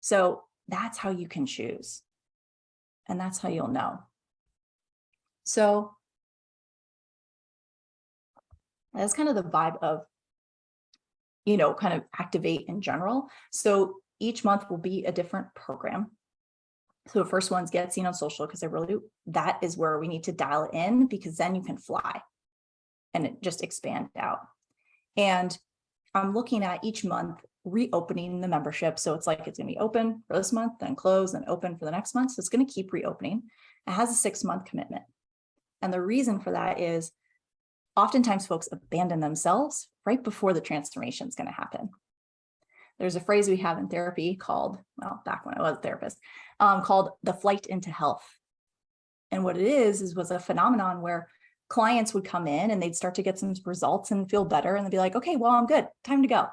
So that's how you can choose. And that's how you'll know. So that's kind of the vibe of, kind of activate in general. So each month will be a different program. So the first one's get seen on social, because that is where we need to dial it in, because then you can fly and it just expand out. And I'm looking at each month reopening the membership. So it's like, it's going to be open for this month, then close, then open for the next month. So it's going to keep reopening. It has a 6-month commitment. And the reason for that is oftentimes folks abandon themselves right before the transformation is going to happen. There's a phrase we have in therapy called, well, back when I was a therapist, called the flight into health. And what it was a phenomenon where clients would come in and they'd start to get some results and feel better. And they'd be like, okay, well, I'm good. Time to go.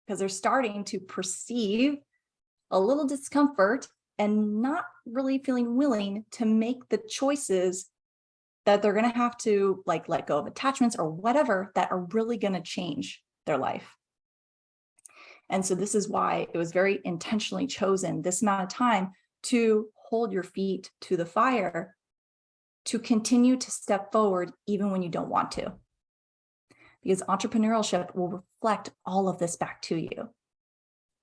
Because they're starting to perceive a little discomfort and not really feeling willing to make the choices that they're going to have to like let go of attachments or whatever that are really going to change their life. And so this is why it was very intentionally chosen this amount of time to hold your feet to the fire, to continue to step forward even when you don't want to. Because entrepreneurship will reflect all of this back to you.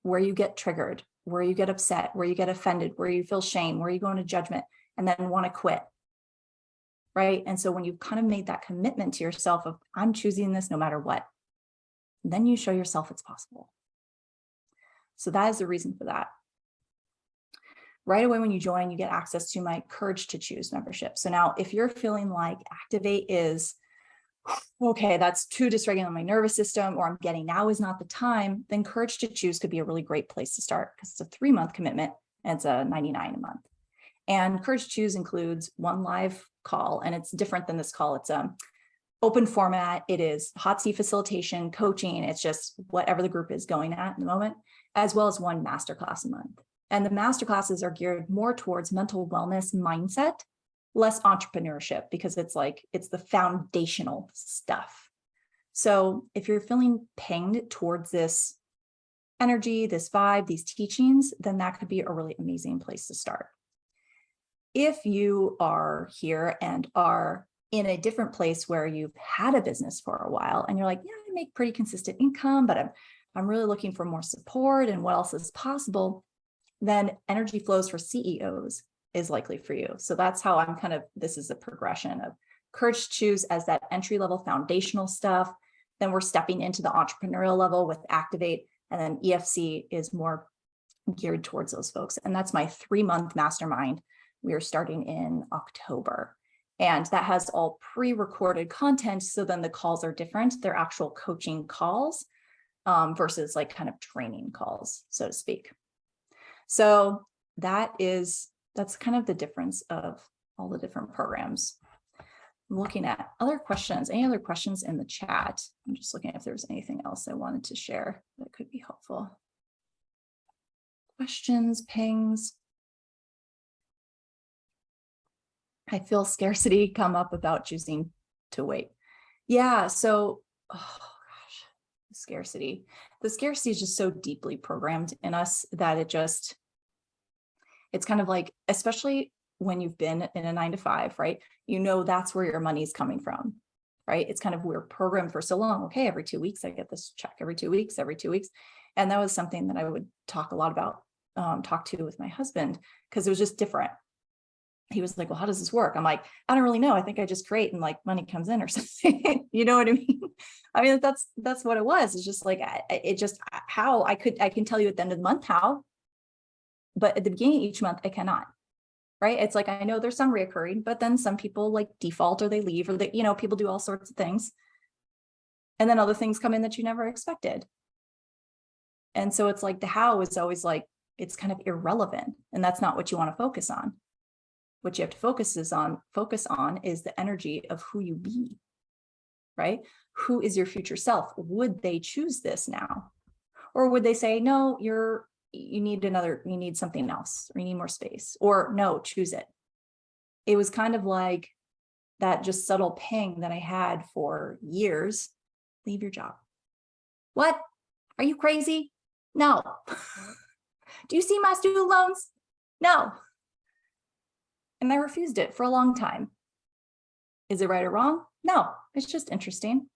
Where you get triggered, where you get upset, where you get offended, where you feel shame, where you go into judgment and then want to quit. Right? And so when you've kind of made that commitment to yourself of, I'm choosing this no matter what, then you show yourself it's possible. So that is the reason for that. Right away when you join, you get access to my Courage to Choose membership. So now if you're feeling like Activate is, okay, that's too dysregulating my nervous system, or I'm getting now is not the time, then Courage to Choose could be a really great place to start, because it's a 3-month commitment and it's a $99 a month. And Courage to Choose includes one live call, and it's different than this call. It's open format. It is hot seat facilitation, coaching. It's just whatever the group is going at in the moment, as well as one masterclass a month. And the masterclasses are geared more towards mental wellness mindset, less entrepreneurship, because it's the foundational stuff. So if you're feeling pinged towards this energy, this vibe, these teachings, then that could be a really amazing place to start. If you are here and are in a different place where you've had a business for a while and you're like, yeah, I make pretty consistent income, but I'm really looking for more support and what else is possible, then Energy Flows for CEOs is likely for you. So that's how this is a progression of Courage to Choose as that entry-level foundational stuff. Then we're stepping into the entrepreneurial level with Activate, and then EFC is more geared towards those folks. And that's my 3-month mastermind. We are starting in October, and that has all pre-recorded content. So then the calls are different. They're actual coaching calls versus like kind of training calls, so to speak. So that's kind of the difference of all the different programs. I'm looking at other questions. Any other questions in the chat? I'm just looking if there's anything else I wanted to share that could be helpful. Questions, pings. I feel scarcity come up about choosing to wait. Yeah, so, oh gosh, the scarcity is just so deeply programmed in us that it's kind of like, especially when you've been in a 9-to-5, right? That's where your money's coming from, right? It's kind of, we're programmed for so long. Okay, every 2 weeks, I get this check every 2 weeks. And that was something that I would talk a lot about, talk to with my husband, because it was just different. He was like, well, how does this work? I'm like, I don't really know. I think I just create and like money comes in or something. You know what I mean? I mean, that's what it was. It's just like, how I can tell you at the end of the month how, but at the beginning of each month, I cannot, right? It's like, I know there's some reoccurring, but then some people like default or they leave, or they, people do all sorts of things. And then other things come in that you never expected. And so it's like the how is always like, it's kind of irrelevant. And that's not what you want to focus on. What you have to focus on is the energy of who you be, right? Who is your future self? Would they choose this now? Or would they say, no, you need something else, or you need more space, or no, choose it. It was kind of like that just subtle ping that I had for years. Leave your job. What? Are you crazy? No. Do you see my student loans? No. And I refused it for a long time. Is it right or wrong? No, it's just interesting.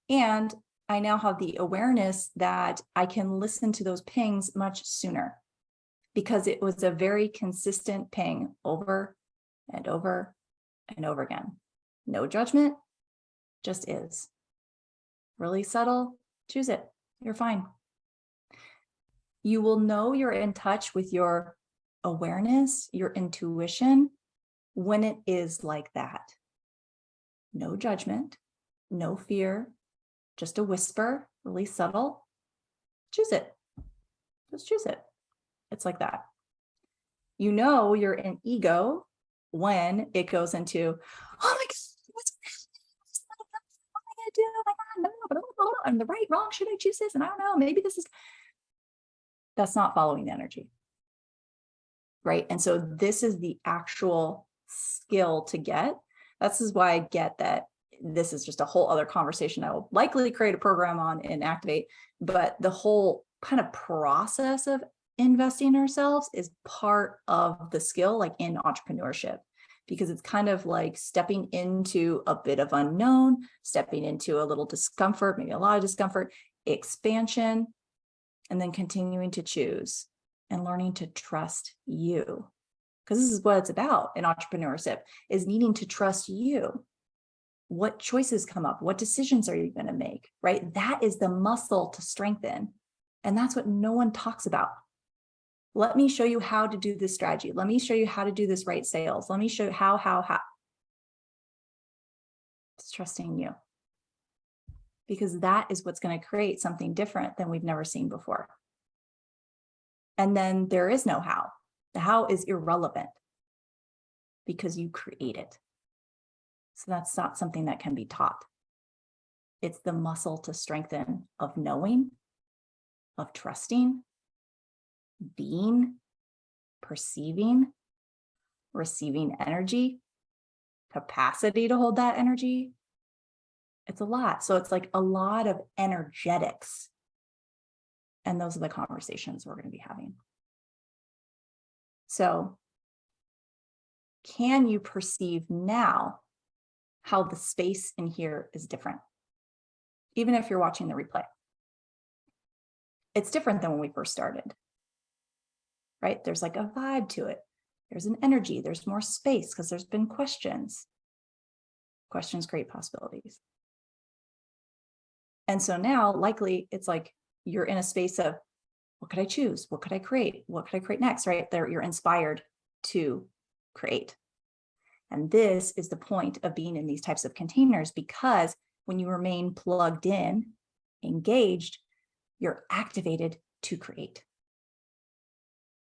And I now have the awareness that I can listen to those pings much sooner, because it was a very consistent ping over and over and over again. No judgment, just is. Really subtle, choose it. You're fine. You will know you're in touch with your awareness, your intuition, when it is like that. No judgment, no fear, just a whisper, really subtle. Choose it. Just choose it. It's like that. You know you're in ego when it goes into, oh my God, what's what am I going to do? Oh my God, no, I'm the right, wrong. Should I choose this? And I don't know, maybe this is, that's not following the energy. Right. And so this is the actual skill to get. This is why I get that this is just a whole other conversation I will likely create a program on and activate. But the whole kind of process of investing in ourselves is part of the skill, like in entrepreneurship, because it's kind of like stepping into a bit of unknown, stepping into a little discomfort, maybe a lot of discomfort, expansion, and then continuing to choose and learning to trust you. Because this is what it's about in entrepreneurship, is needing to trust you. What choices come up? What decisions are you going to make, right? That is the muscle to strengthen. And that's what no one talks about. Let me show you how to do this strategy. Let me show you how to do this right sales. Let me show you how. It's trusting you. Because that is what's going to create something different than we've never seen before. And then there is no how. The how is irrelevant because you create it. So that's not something that can be taught. It's the muscle to strengthen of knowing, of trusting, being, perceiving, receiving energy, capacity to hold that energy. It's a lot. So it's like a lot of energetics. And those are the conversations we're going to be having. So can you perceive now how the space in here is different? Even if you're watching the replay. It's different than when we first started, right? There's like a vibe to it. There's an energy. There's more space because there's been questions. Questions create possibilities. And so now likely it's like you're in a space of, what could I choose? What could I create? What could I create next, right? There, you're inspired to create. And this is the point of being in these types of containers, because when you remain plugged in, engaged, you're activated to create.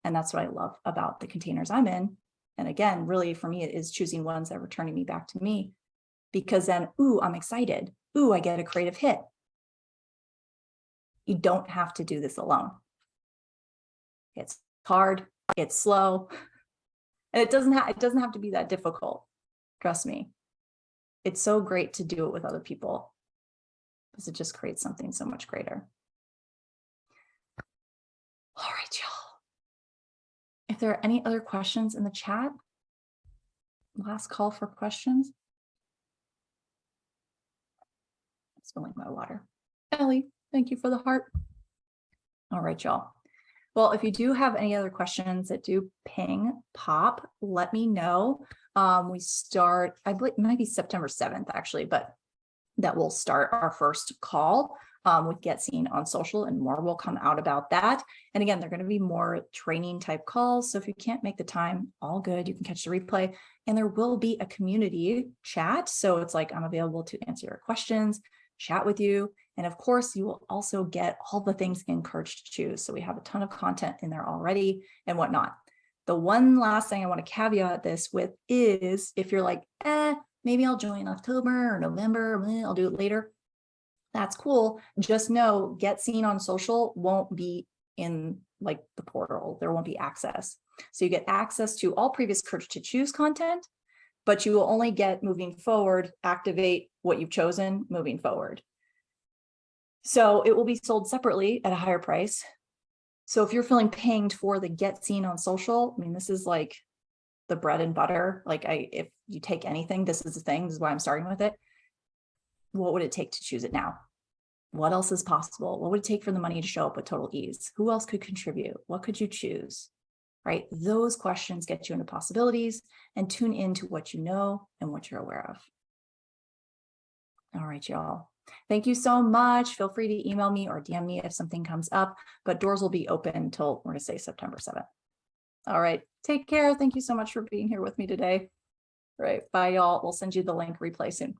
And that's what I love about the containers I'm in. And again, really for me, it is choosing ones that are returning me back to me, because then, ooh, I'm excited. Ooh, I get a creative hit. You don't have to do this alone. It's hard, it's slow, and it doesn't have to be that difficult. Trust me. It's so great to do it with other people because it just creates something so much greater. All right, y'all. If there are any other questions in the chat, last call for questions. I'm spilling my water. Ellie, thank you for the heart. All right, y'all. Well, if you do have any other questions that do ping pop, let me know. We start, I believe it might be September 7th actually, but that will start our first call with Get Seen on Social, and more will come out about that. And again, they're going to be more training type calls. So if you can't make the time, all good, you can catch the replay, and there will be a community chat. So it's like, I'm available to answer your questions, chat with you. And of course, you will also get all the things encouraged to choose. So we have a ton of content in there already and whatnot. The one last thing I want to caveat this with is if you're like, maybe I'll join October or November, I'll do it later. That's cool. Just know Get Seen on Social won't be in like the portal. There won't be access. So you get access to all previous Courage to Choose content, but you will only get moving forward, activate what you've chosen moving forward. So it will be sold separately at a higher price. So if you're feeling pinged for the Get Seen on Social, I mean, this is like the bread and butter. Like if you take anything, this is the thing, this is why I'm starting with it. What would it take to choose it now? What else is possible? What would it take for the money to show up with total ease? Who else could contribute? What could you choose? Right? Those questions get you into possibilities and tune into what you know and what you're aware of. All right, y'all. Thank you so much. Feel free to email me or DM me if something comes up, but doors will be open until we're going to say September 7th. All right. Take care. Thank you so much for being here with me today. All right. Bye, y'all. We'll send you the link replay soon.